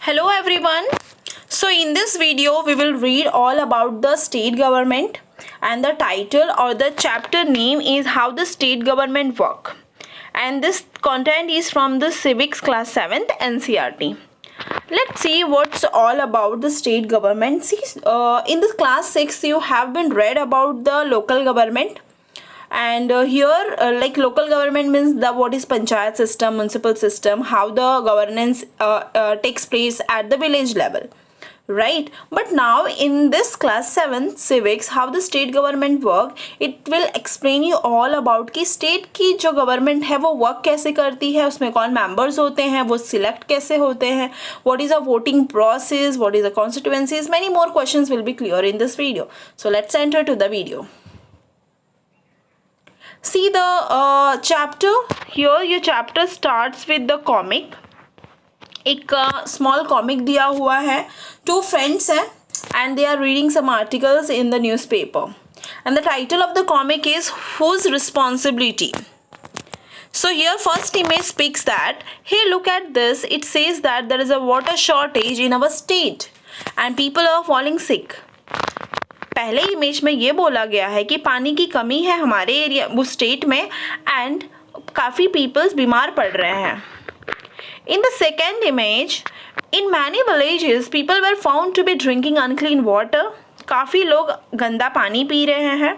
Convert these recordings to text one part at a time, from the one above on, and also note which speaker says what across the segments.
Speaker 1: Hello everyone. So in this video we will read all about the state government and the title or the chapter name is how the state government work. And this content is from the civics class 7th NCERT. Let's see what's all about the state government. See, in this class 6 you have been read about the local government, and here like local government means the what is panchayat system, municipal system, how the governance takes place at the village level, right? But now in this class 7 civics how the state government work, it will explain you all about कि state की जो government है वो work कैसे करती है, उसमें कौन members होते हैं, वो select कैसे होते हैं, what is a voting process, what is the constituencies. Many more questions will be clear in this video. So let's enter to the video. See the chapter here. Your chapter starts with the comic. एक small comic दिया हुआ है. Two friends हैं and they are reading some articles in the newspaper and the title of the comic is whose responsibility. So here first image speaks that, hey, look at this, it says that there is a water shortage in our state and people are falling sick. पहले image में ये बोला गया है कि पानी की कमी है हमारे एरिया उस स्टेट में एंड काफ़ी पीपल्स बीमार पड़ रहे हैं. In the second image, in many villages people were found to be drinking unclean water. काफ़ी लोग गंदा पानी पी रहे हैं.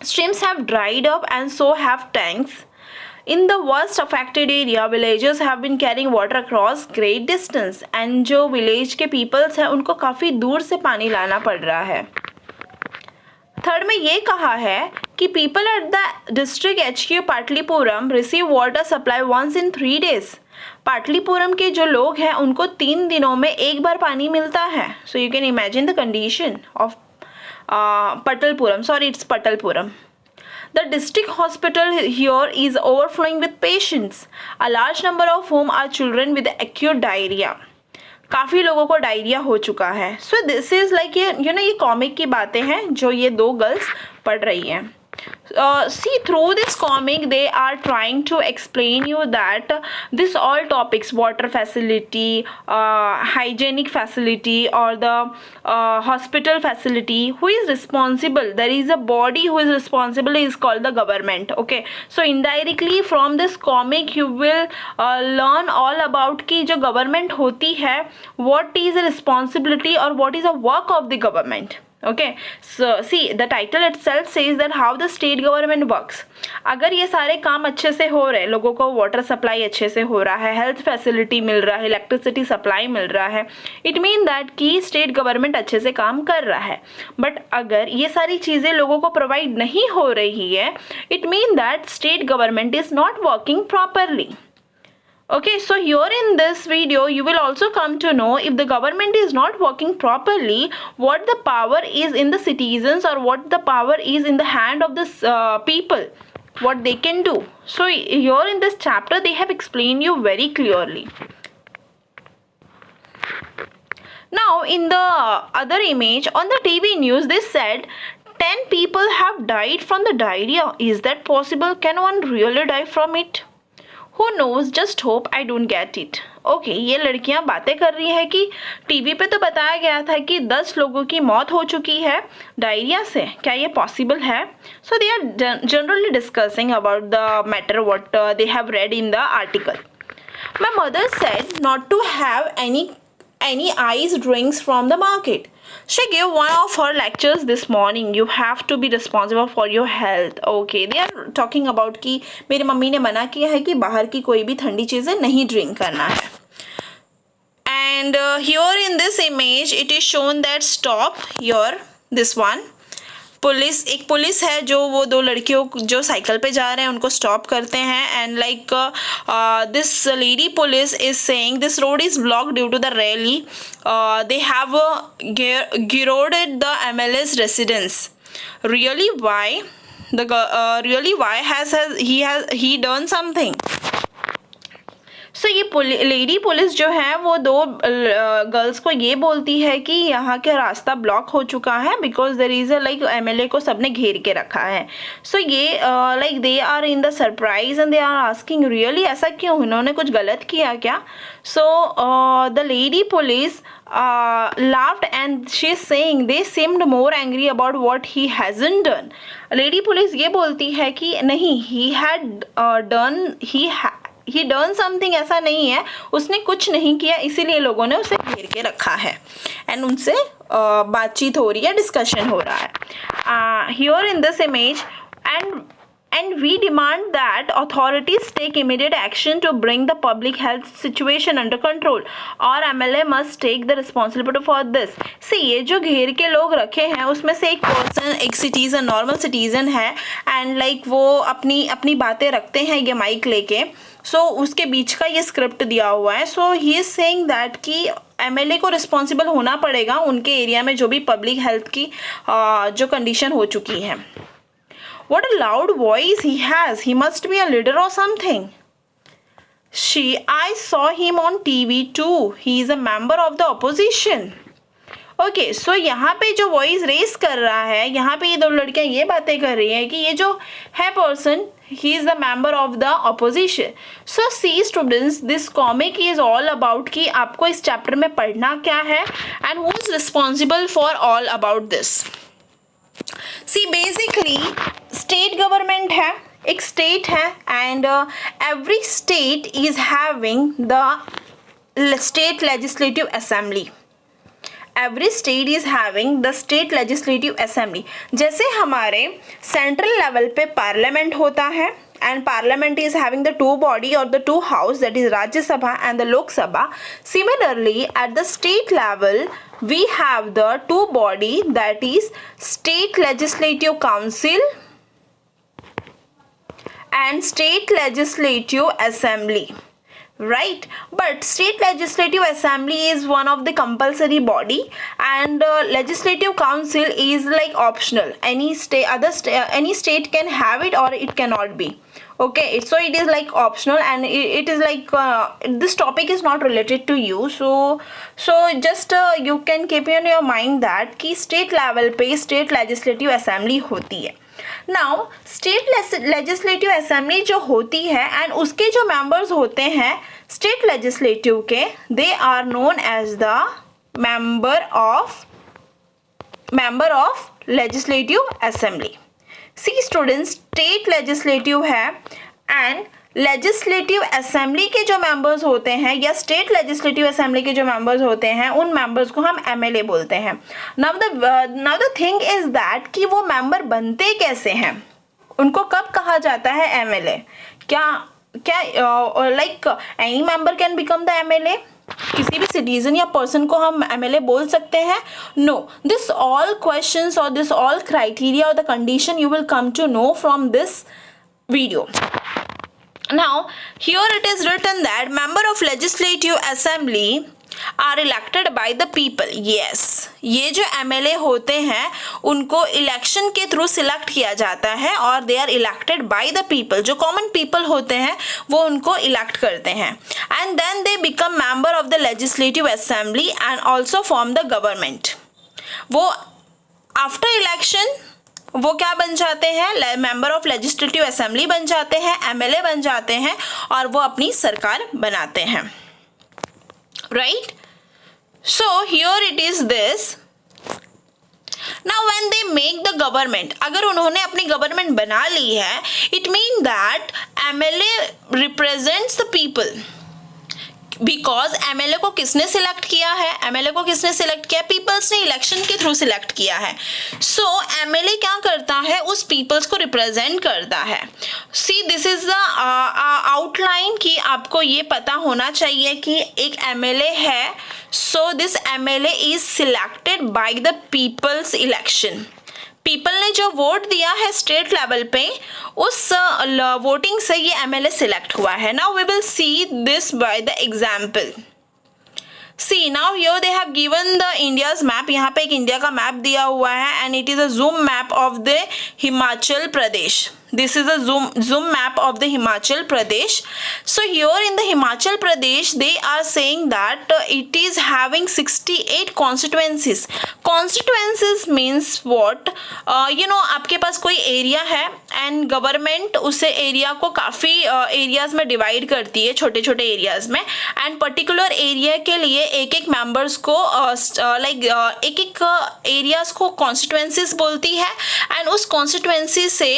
Speaker 1: Streams have dried up and so have tanks. In the worst affected area, villagers have been carrying water across great distance and जो village के peoples हैं उनको काफ़ी दूर से पानी लाना पड़ रहा है. थर्ड में ये कहा है कि people at the district HQ पाटलिपुरम receive water supply once in 3 days. पाटलिपुरम के जो लोग हैं उनको 3 दिनों में एक बार पानी मिलता है. So you can imagine the condition of Patalpuram. Sorry, it's Patalpuram. The district hospital here is overflowing with patients, a large number of whom are children with acute diarrhea. काफ़ी लोगों को डायरिया हो चुका है. So this is like ये comic की बातें हैं जो ये दो गर्ल्स पढ़ रही हैं. See, through this comic they are trying to explain you that this all topics, water facility, hygienic facility or the hospital facility, who is responsible, there is a body who is responsible, is called the government. Okay, so indirectly from this comic you will learn all about कि जो government होती है what is the responsibility or what is the work of the government. Okay, so see the title itself says that how the state government works. अगर ये सारे काम अच्छे से हो रहे, लोगों को वाटर सप्लाई अच्छे से हो रहा है, हेल्थ फैसिलिटी मिल रहा है, इलेक्ट्रिसिटी सप्लाई मिल रहा है, इट मीन दैट कि स्टेट गवर्नमेंट अच्छे से काम कर रहा है. बट अगर ये सारी चीज़ें लोगों को प्रोवाइड नहीं हो रही है, it mean that state government is not working properly. Okay, so here in this video you will also come to know if the government is not working properly, what the power is in the citizens or what the power is in the hand of the people, what they can do. So here in this chapter they have explained you very clearly. Now in the other image on the TV news they said 10 people have died from the diarrhea. Is that possible? Can one really die from it? Who knows, just hope I don't get it. Okay, ये लड़कियां बातें कर रही हैं कि TV पे तो बताया गया था कि 10 लोगों की मौत हो चुकी है डायरिया से. क्या ये पॉसिबल है? So they are generally discussing about the matter what they have read in the article. My mother said not to have any ice drinks from the market. She gave one of her lectures this morning. You have to be responsible for your health. Okay, they are talking about कि मेरी mummy ने मना किया है कि बाहर की कोई भी ठंडी चीज़ें नहीं ड्रिंक करना है. And here in this image it is shown that stop here this one. एक पुलिस है जो वो दो लड़कियों जो साइकिल पे जा रहे हैं उनको स्टॉप करते हैं and like this lady police is saying this road is blocked due to the rally. They have gheraoed the MLS residence. Really why? Really why has he done something? सो ये lady police जो है वो दो girls को ये बोलती है कि यहाँ का रास्ता ब्लॉक हो चुका है because there is like MLA को सबने घेर के रखा है. सो ये like they are in the surprise and they are asking really ऐसा क्यों, इन्होंने कुछ गलत किया क्या. So the lady police laughed and she's saying they seemed more angry about what he hasn't done. Lady police ये बोलती है कि नहीं, he done something, ऐसा नहीं है, उसने कुछ नहीं किया, इसीलिए लोगों ने उसे घेर के रखा है एंड उनसे बातचीत हो रही है, डिस्कशन हो रहा है. Here in this image and we demand that authorities take immediate action to bring the public health situation under control or MLA must take the responsibility for this. See, ये जो घेर के लोग रखे हैं उसमें से एक पर्सन, एक सिटीजन, नॉर्मल सिटीजन है एंड लाइक वो अपनी बातें रखते हैं ये माइक लेके. सो उसके बीच का ये स्क्रिप्ट दिया हुआ है. सो ही इज सेइंग दैट कि एमएलए को रिस्पॉन्सिबल होना पड़ेगा उनके एरिया में जो भी पब्लिक हेल्थ की जो कंडीशन हो चुकी है. What a loud voice he has. He must be a leader or something. I saw him on TV too. He is a member of the opposition. Okay, so यहाँ पे जो voice race कर रहा है, यहाँ पे ये दो लड़कियाँ ये बातें कर रही हैं कि ये जो है person, he is the member of the opposition. So see students, this comic is all about कि आपको इस चैप्टर में पढ़ना क्या है and who is responsible for all about this. See, basically state government है, एक स्टेट है and every state is having the state legislative assembly. Every state is having the state legislative assembly. जैसे हमारे central level पे parliament होता है and parliament is having the two body or the two house, that is Rajya Sabha and the Lok Sabha. Similarly at the state level we have the two body, that is State Legislative Council and State Legislative Assembly, right? But State Legislative Assembly is one of the compulsory body and Legislative Council is like optional. Any state can have it or it cannot be. Okay, so it is like optional and it is like this topic is not related to you, so just you can keep in your mind that कि state level पे state legislative assembly होती है. Now state legislative assembly जो होती है and उसके जो members होते हैं state legislative के, they are known as the member of legislative assembly. See students, state legislative है एंड लेजिस्लेटिव असेंबली के जो मेंबर्स होते हैं या स्टेट लेजिस्लेटिव असेंबली के जो मेंबर्स होते हैं उन मेंबर्स को हम एमएलए बोलते हैं. Now the thing is that कि वो मेंबर बनते कैसे हैं, उनको कब कहा जाता है एमएलए. क्या like any member can become the MLA, किसी भी सिटीजन या पर्सन को हम एमएलए बोल सकते हैं? नो, दिस ऑल क्वेश्चंस और दिस ऑल क्राइटेरिया और the condition you will come to know from this video. Now here it is written that member of legislative assembly are elected by the people. Yes, ये जो MLA होते हैं उनको election के through select किया जाता है और they are elected by the people. जो कॉमन पीपल होते हैं वो उनको इलेक्ट करते हैं and then they become member of the legislative assembly and also form the government. वो आफ्टर इलेक्शन वो क्या बन जाते हैं, मेंबर ऑफ लेजिस्लेटिव असेंबली बन जाते हैं, एमएलए बन जाते हैं और वो अपनी सरकार बनाते हैं. Right? So here it is this. Now when they make the government, अगर उन्होंने अपनी गवर्नमेंट बना ली है, it means that MLA represents the people. Because MLA को किसने सिलेक्ट किया है, एमएलए को किसने सिलेक्ट किया, पीपल्स ने इलेक्शन के थ्रू सिलेक्ट किया है. सो एमएलए क्या करता है, उस पीपल्स को रिप्रेजेंट करता है. See this is the outline कि आपको ये पता होना चाहिए कि एक एमएलए है. So this MLA is selected by the people's election. People ने जो वोट दिया है स्टेट लेवल पे, उस वोटिंग से ये एमएलए सिलेक्ट हुआ है. Now we will see this by the example. See now here they have given the India's map. यहाँ पे एक इंडिया का मैप दिया हुआ है and it is a zoom map of the Himachal Pradesh. This is a zoom map of the Himachal Pradesh. So here in the Himachal Pradesh they are saying that it is having 68 constituencies. Constituencies means what? आपके पास कोई area है and government उसे area को काफ़ी areas में divide करती है, छोटे छोटे एरियाज में, एंड पर्टिकुलर एरिया के लिए एक एक मेंबर्स को एक एक एरियाज को कॉन्स्टिट्यूएंसीज बोलती है, एंड उस कॉन्स्टिट्यूएंसी से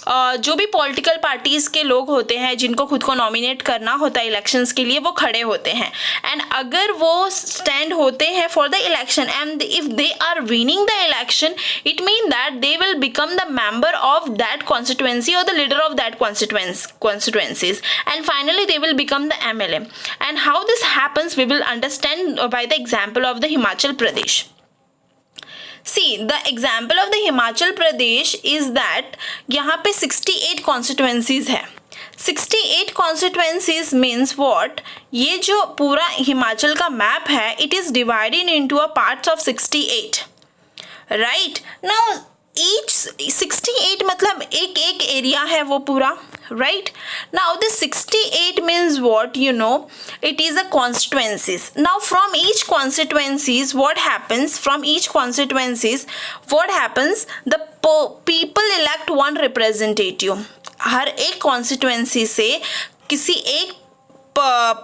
Speaker 1: जो भी पॉलिटिकल पार्टीज के लोग होते हैं जिनको खुद को नॉमिनेट करना होता है इलेक्शंस के लिए, वो खड़े होते हैं, एंड अगर वो स्टैंड होते हैं for the election and if they are winning the election, it mean that they will become the member of that constituency or the leader of that constituencies, and finally they will become the MLA. And how this happens we will understand by the example of the Himachal Pradesh. See, the example of the Himachal Pradesh is that यहाँ पे 68 constituencies है. 68 constituencies means what? ये जो पूरा हिमाचल का map है, it is divided into a parts of 68. Right? Now each 68 मतलब एक एक एरिया है वो पूरा, right? Now this 68 means what? It is a constituencies. Now from each constituencies what happens? The people elect one representative. हर एक constituency से किसी एक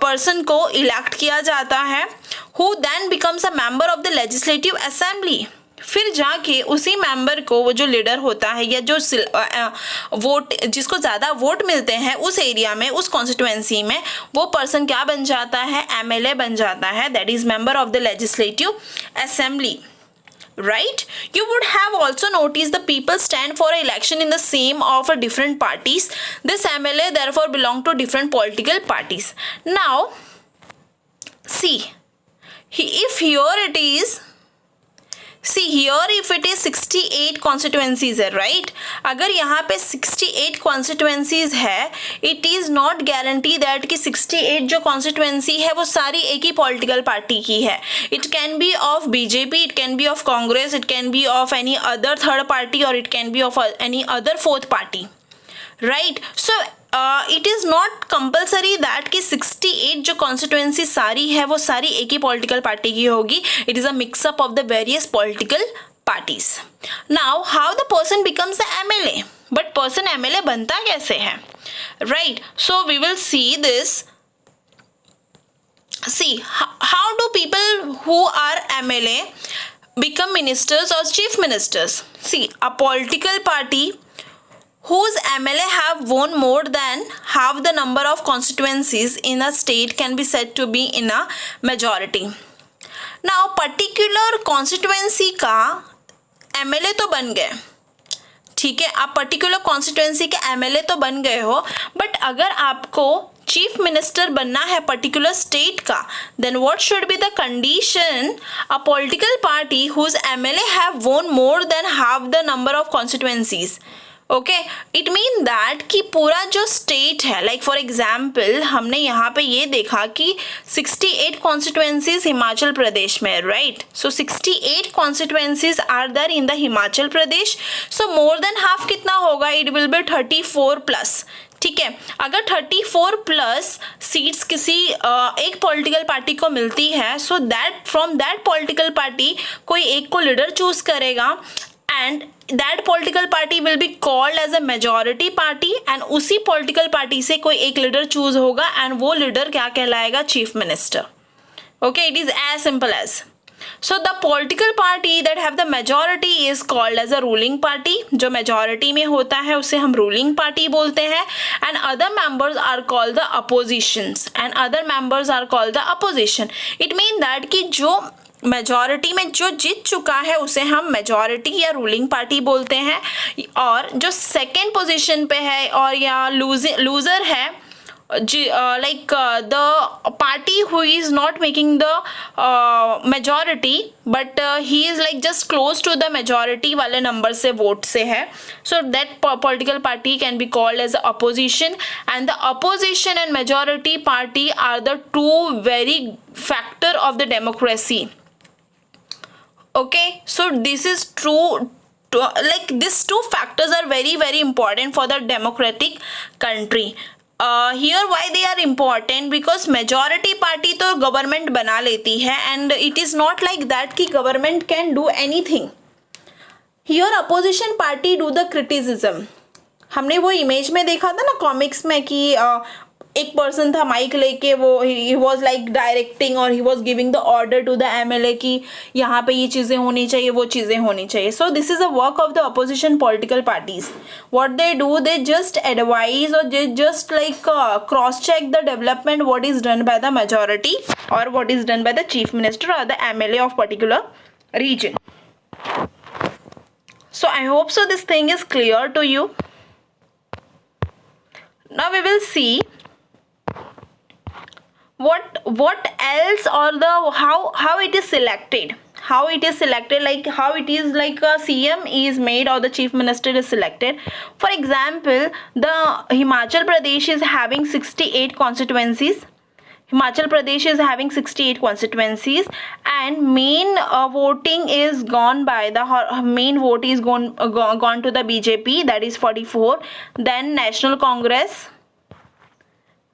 Speaker 1: पर्सन को इलेक्ट किया जाता है, who then becomes a member of the legislative assembly. फिर जाके उसी मेंबर को वो जो लीडर होता है या जो वोट जिसको ज़्यादा वोट मिलते हैं उस एरिया में, उस कॉन्स्टिट्यूएंसी में, वो पर्सन क्या बन जाता है? MLA बन जाता है, that is member of the legislative assembly. Right? You would have also noticed the people stand for election in the same of a different parties. This MLA therefore belong to different political parties. Now, see, if here it is, if it is 68 constituencies है, right? अगर यहाँ पे 68 constituencies है, it is not guarantee that कि 68 जो constituency है वो सारी एक ही political party की है. It can be of BJP, it can be of Congress, it can be of any other third party, or it can be of any other fourth party. Right? So it is not compulsory that कि 68 जो constituency सारी है वो सारी एक ही political party की होगी. It is a mix up of the various political parties. Now how the person becomes the MLA? But person MLA बनता कैसे है? Right? So we will see this. See, how do people who are MLA become ministers or chief ministers? See, a political party whose MLA have won more than half the number of constituencies in a state can be said to be in a majority. Now particular constituency का MLA तो बन गए, ठीक है, आप particular constituency के MLA तो बन गए हो, बट अगर आपको चीफ मिनिस्टर बनना है पर्टिकुलर स्टेट का, then what should be the condition? A political party whose MLA have won more than half the number of constituencies. Okay, it mean that कि पूरा जो स्टेट है, लाइक फॉर एग्जाम्पल हमने यहाँ पे ये देखा कि 68 कॉन्स्टिट्यूएंसीज हिमाचल प्रदेश में, right? So 68 constituencies are there in the Himachal Pradesh. So more than half कितना होगा? It will be 34 plus. ठीक है, अगर 34 प्लस सीट्स किसी एक पॉलिटिकल पार्टी को मिलती है, so that from that political party कोई एक को लीडर चूज करेगा, and that political party will be called as a majority party, and उसी political party से कोई एक leader choose होगा, and वो leader क्या कहलाएगा? chief minister. Okay, it is as simple as. So the political party that have the majority is called as a ruling party. जो majority में होता है उसे हम ruling party बोलते हैं, and other members are called the oppositions, and other members are called the opposition. It mean that कि जो मेजॉरिटी में जो जीत चुका है उसे हम मेजॉरिटी या रूलिंग पार्टी बोलते हैं, और जो सेकेंड पोजीशन पे है और या लूजर है, like the party who is not making the majority but he is like just close to the majority वाले नंबर से वोट से है, so that political party can be called as opposition. And the opposition and majority party are the two very factor of the democracy. Okay, so this is like these two factors are very very important for the democratic country. Here why they are important, because majority party तो government बना लेती है, and it is not like that कि government can do anything. Here opposition party do the criticism. हमने वो image में देखा था ना कॉमिक्स में कि एक पर्सन था माइक लेके, वो ही वॉज लाइक डायरेक्टिंग और he was giving the order to the MLA कि यहाँ पे ये चीज़ें होनी चाहिए, वो चीज़ें होनी चाहिए. So this is a work of the opposition political parties. What they do, they just advise और they just like cross check the development what is done by the majority और what is done by the chief minister और the MLA of particular region. So I hope so this thing is clear to you. Now we will see what else, or the how it is selected, like how it is like a CM is made or the chief minister is selected. For example, the Himachal Pradesh is having 68 constituencies. Himachal Pradesh is having 68 constituencies, and main voting is gone by the main vote is gone to the BJP, that is 44. Then National Congress,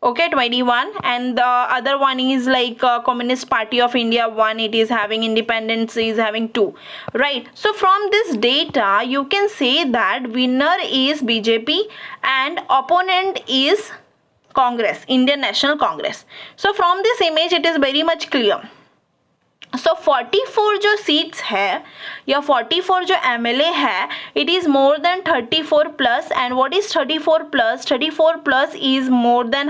Speaker 1: okay, 21, and the other one is like Communist Party of India 1, it is having, Independence is having 2, right? So from this data you can say that winner is BJP and opponent is Congress, Indian National Congress. So from this image it is very much clear. So 44 जो seats है या 44 जो MLA है, it is more than 34 plus. And what is 34 plus? 34 plus is more than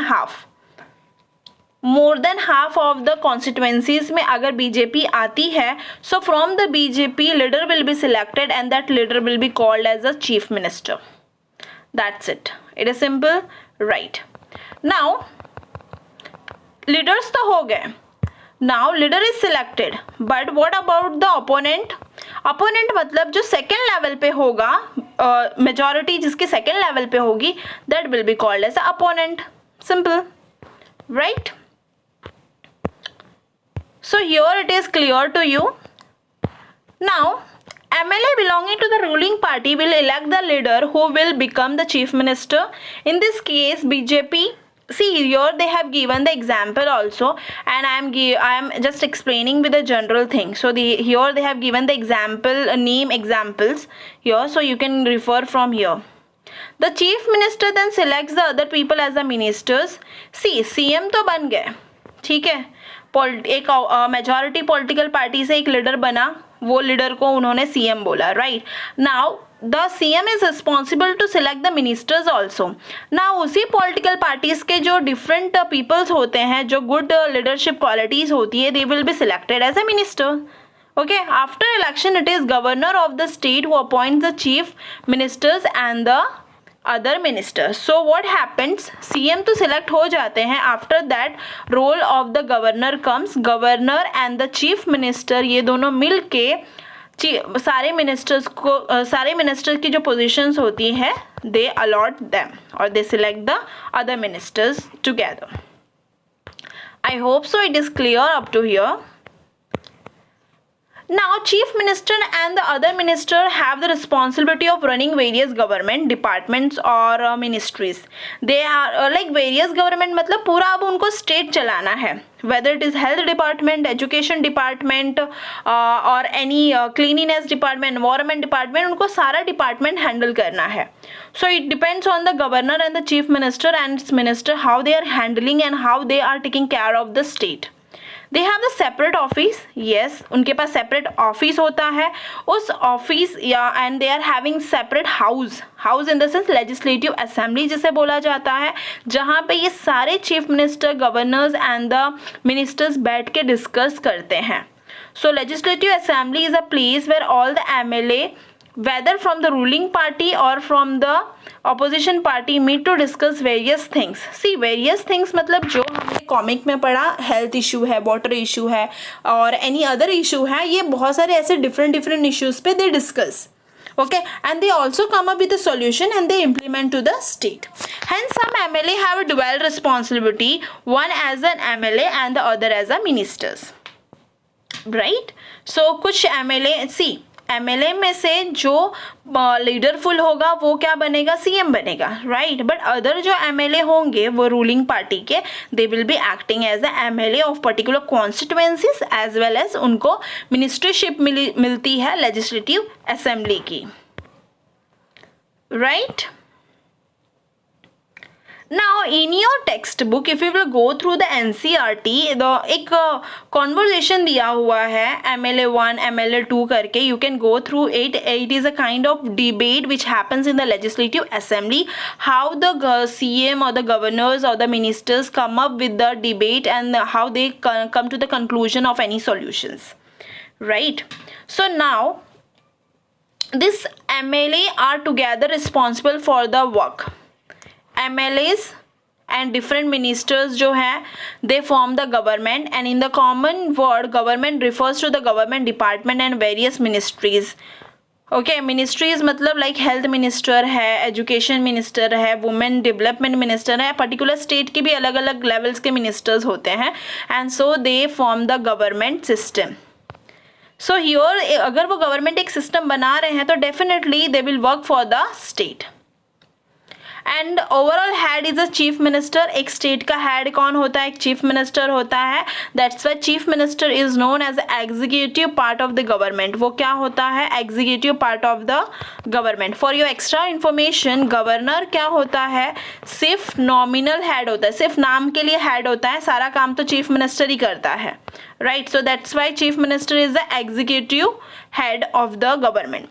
Speaker 1: half of the constituencies में अगर BJP आती है. So from the BJP leader will be selected and that leader will be called as a chief minister. That's it. It is simple, right? Now leaders तो हो गए. Now leader is selected, but what about the opponent? Opponent मतलब जो second level पे होगा, majority जिसके second level पे होगी, that will be called as a opponent. Simple, right? So here it is clear to you. Now MLA belonging to the ruling party will elect the leader who will become the chief minister. In this case BJP. See here they have given the example also, and I am just explaining with the general thing. So here they have given the example name examples here, so you can refer from here. The chief minister then selects the other people as the ministers. See CM तो बन गए, ठीक है. एक majority political party से एक leader बना, वो लीडर को उन्होंने सीएम बोला, right? Now the CM is responsible to select the ministers also. ना उसी पॉलिटिकल पार्टीज के जो डिफरेंट पीपल्स होते हैं, जो गुड लीडरशिप क्वालिटीज होती है, they will be selected as a minister. Okay, after election it is governor of the state who appoints the chief ministers and the other ministers. So what happens, CM तो select हो जाते हैं. After that role of the governor comes. Governor and the chief minister ये दोनों मिल के सारे ministers की जो पोजीशंस होती है, they allot them or they select the other ministers together. I hope so it is clear up to here. Now chief minister and the other minister have the responsibility of running various government departments or ministries. They are like various government मतलब पूरा अब उनको state चलाना है, whether it is health department, education department or any cleanliness department, environment department, उनको सारा department handle करना है. So it depends on the governor and the chief minister and its minister how they are handling and how they are taking care of the state. They have the separate office, yes, उनके पास separate office होता है. उस office या and they are having separate house in the sense legislative assembly जिसे बोला जाता है, जहाँ पे ये सारे chief minister, governors and the ministers बैठ के discuss करते हैं. So legislative assembly is a place where all the MLA, whether from the ruling party or from the opposition party, meet to discuss various things. See various things मतलब जो हमने comic में पढ़ा, health issue है, water issue है और any other issue है, ये बहुत सारे ऐसे डिफरेंट इश्यूज पे they discuss. Okay, and they also come up with a solution and they implement to the state. Hence some MLA have a dual responsibility, one as an MLA and the other as a ministers, right? So कुछ MLA, see MLA में से जो लीडरफुल होगा वो क्या बनेगा, CM बनेगा, right. But other जो एमएलए होंगे वो रूलिंग पार्टी के, they will be acting as the MLA of particular constituencies as well as उनको मिनिस्ट्रीशिप मिलती है लेजिस्लेटिव असेंबली की, right. Now in your textbook if you will go through the NCERT, एक conversation दिया हुआ है MLA1 MLA2 करके, you can go through it. It is a kind of debate which happens in the legislative assembly, how the CM or the governors or the ministers come up with the debate and how they come to the conclusion of any solutions, right. So now this MLA are together responsible for the work. MLAs and different ministers जो हैं they form the government, and in the common word government refers to the government department and various ministries. Okay, ministries मतलब like health minister है, education minister है, women development minister है, particular state के भी अलग अलग लेवल्स के ministers होते हैं, and so they form the government system. So here अगर वो गवर्नमेंट एक सिस्टम बना रहे हैं तो definitely they will work for the state. And overall head is a chief minister. एक स्टेट का हेड कौन होता है, एक चीफ मिनिस्टर होता है. That's why chief minister is known as executive part of the government. वो क्या होता है, executive part of the government. For your extra information, governor क्या होता है, सिर्फ नॉमिनल हेड होता है, सिर्फ नाम के लिए हेड होता है, सारा काम तो चीफ मिनिस्टर ही करता है, right. So that's why chief minister is the executive head of the government.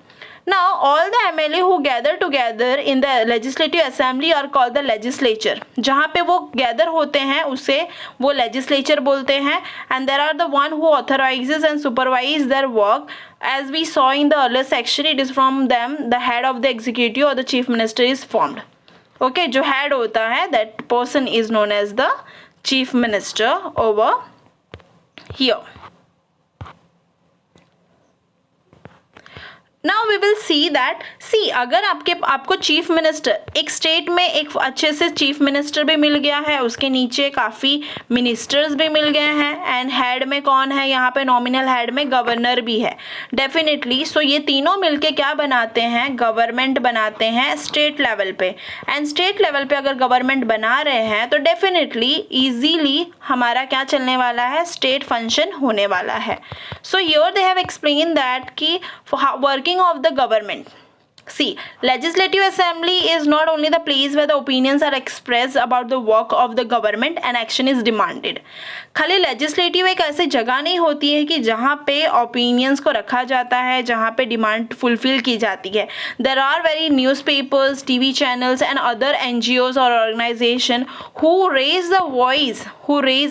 Speaker 1: Now all the MLA who gather together in the legislative assembly are called the legislature. जहाँ पे वो gather होते हैं उसे वो legislature बोलते हैं. And there are the one who authorizes and supervise their work. As we saw in the earlier section, it is from them the head of the executive or the chief minister is formed. Okay, जो head होता है that person is known as the chief minister over here. Now we will see that, see अगर आपको chief minister, एक state में एक अच्छे से चीफ मिनिस्टर भी मिल गया है, उसके नीचे काफ़ी मिनिस्टर्स भी मिल गए हैं, एंड हेड में कौन है, यहाँ पे नॉमिनल हेड में गवर्नर भी है डेफिनेटली. सो ये तीनों मिलके क्या बनाते हैं, गवर्नमेंट बनाते हैं स्टेट लेवल पे. एंड स्टेट लेवल पे अगर गवर्नमेंट बना रहे हैं तो डेफिनेटली ईजीली हमारा क्या चलने वाला है, स्टेट फंक्शन होने वाला है. So here they have explain that कि working of the government. See, legislative assembly is not only the place where the opinions are expressed about the work of the government and action is demanded. खाली legislative एक ऐसी जगह नहीं होती है कि जहाँ पे opinions को रखा जाता है, जहाँ पे demand fulfill की जाती है. There are very newspapers, TV channels and other NGOs or organization who raise the voice,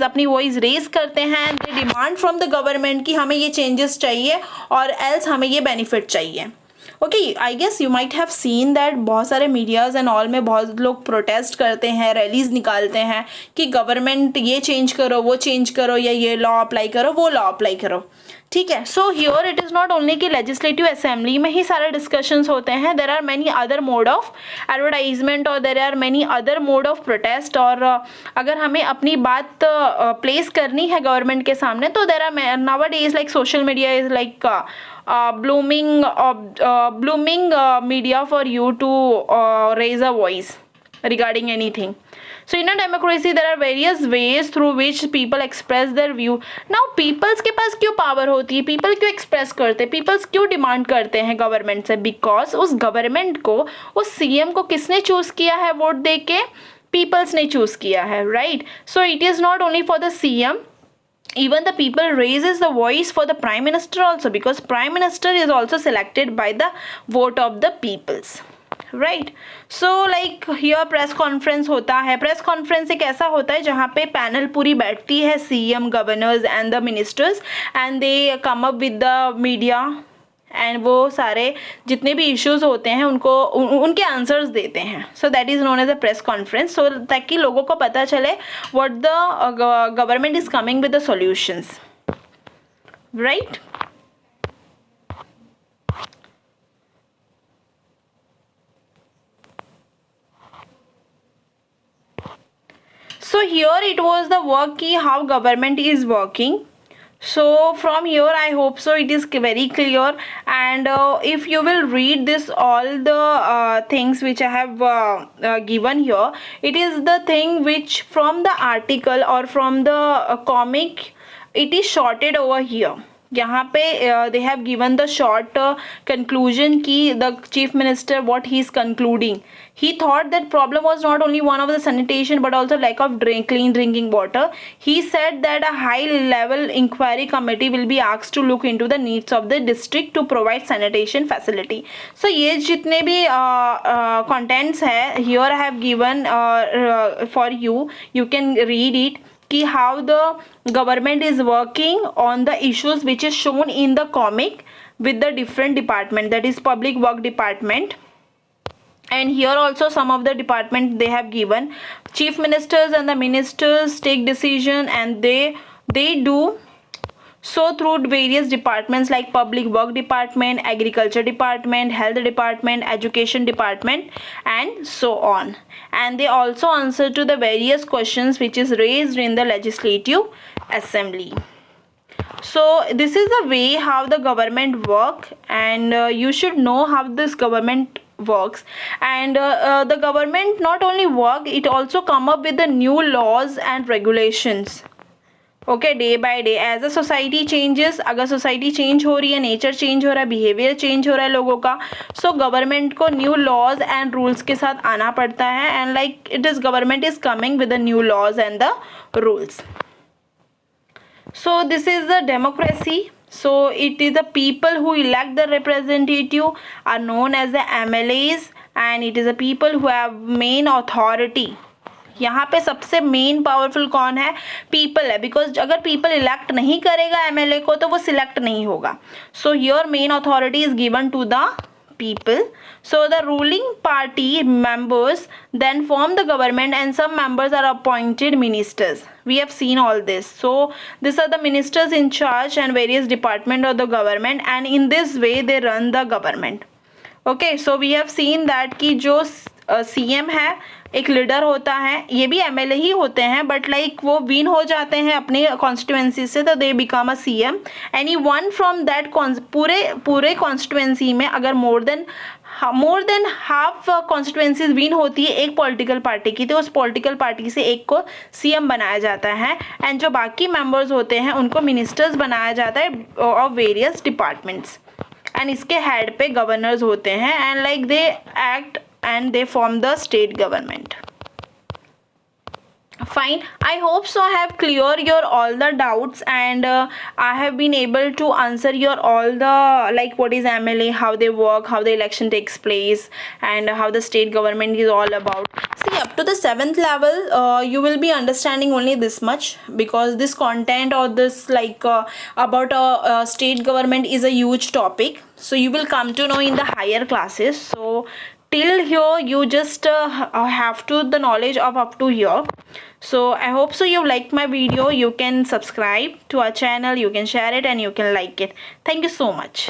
Speaker 1: अपनी voice raise करते हैं, and they demand from the government कि हमें ये changes चाहिए और else हमें ये benefit चाहिए. Okay, I guess you might have seen that बहुत सारे मीडियाज़ एंड ऑल में बहुत लोग प्रोटेस्ट करते हैं, रैलीज निकालते हैं कि गवर्नमेंट ये चेंज करो, वो चेंज करो, या ये लॉ अप्लाई करो, वो लॉ अप्लाई करो. ठीक है. So here it is not only कि लेजिस्लेटिव असेंबली में ही सारे डिस्कशंस होते हैं. There are many other mode of advertisement और there are many other mode of protest. और अगर हमें अपनी बात प्लेस करनी है गवर्नमेंट के सामने तो there are nowadays like social media is like blooming media for you to raise a voice regarding anything. So in a democracy there are various ways through which people express their view. Now peoples के पास क्यों power होती है, people क्यों express करते हैं, peoples क्यों demand करते हैं गवर्नमेंट से, बिकॉज उस गवर्नमेंट को, उस सीएम को किसने चूज किया है वोट दे के, पीपल्स ने चूज किया है, right. So it is not only for the CM, even the people raises the voice for the prime minister also, because prime minister is also selected by the vote of the peoples, right. So like here press conference होता है. press conference एक ऐसा होता है जहाँ पे panel पूरी बैठती है, CM, governors and the ministers, and they come up with the media and वो सारे जितने भी इश्यूज होते हैं उनको उनके आंसर्स देते हैं. So that is known as a press conference. So ताकि लोगों को पता चले what the government is coming with the solutions, right. So here it was the work की how government is working. So from here I hope so it is very clear, and if you will read this all the things which I have given here, it is the thing which from the article or from the comic it is shorted over here. यहाँ पे they have given the short conclusion की the chief minister what he is concluding. He thought that problem was not only one of the sanitation but also lack of clean drinking water. He said that a high level inquiry committee will be asked to look into the needs of the district to provide sanitation facility. So ये जितने भी contents है here I have given for you. You can read it कि how the government is working on the issues which is shown in the comic with the different department, that is public work department, and here also some of the department they have given. Chief ministers and the ministers take decision, and they do so through various departments like public work department, agriculture department, health department, education department, and so on. And they also answer to the various questions which is raised in the legislative assembly. So this is the way how the government work, and you should know how this government works. And the government not only work, it also come up with the new laws and regulations. Okay, day by day as a society changes, अगर society change हो रही है, nature change हो रहा है, behaviour change हो रहा है लोगों का, सो गवर्नमेंट को न्यू लॉज एंड रूल्स के साथ आना पड़ता है, and like it is government is coming with the new laws and the rules. So this is the democracy. So it is the people who elect the representative are known as the MLAs, and it is the people who have main authority. यहाँ पे सबसे main powerful कौन है? People है, because अगर people elect नहीं करेगा MLA को तो वो सिलेक्ट नहीं होगा. So your main authority is given to the people. So the ruling party members then form the government, and some members are appointed ministers. We have seen all this. So these are the ministers in charge and various department of the government, and in this way they run the government. Okay, so we have seen that कि जो CM है एक leader होता है, ये भी MLA ही होते हैं, बट लाइक वो विन हो जाते हैं अपने कॉन्स्टिट्यूएंसी से, तो they become a CM. Any one from that पूरे कॉन्स्टिट्यूएंसी में अगर मोर देन हाफ कॉन्स्टिट्यूएंसीज विन होती है एक पॉलिटिकल पार्टी की, तो उस पॉलिटिकल पार्टी से एक को सीएम बनाया जाता है, एंड जो बाकी मेंबर्स होते हैं उनको मिनिस्टर्स बनाया जाता है ऑफ वेरियस डिपार्टमेंट्स, एंड इसके हेड पे गवर्नर्स होते हैं, and like they act and they form the state government. Fine, I hope so I have cleared your all the doubts, and I have been able to answer your all the like what is MLA, how they work, how the election takes place, and how the state government is all about. See, up to the 7th level you will be understanding only this much, because this content or this like about state government is a huge topic, so you will come to know in the higher classes. So till here you just have to the knowledge of up to here. So I hope so you like my video. You can subscribe to our channel, you can share it, and you can like it. Thank you so much.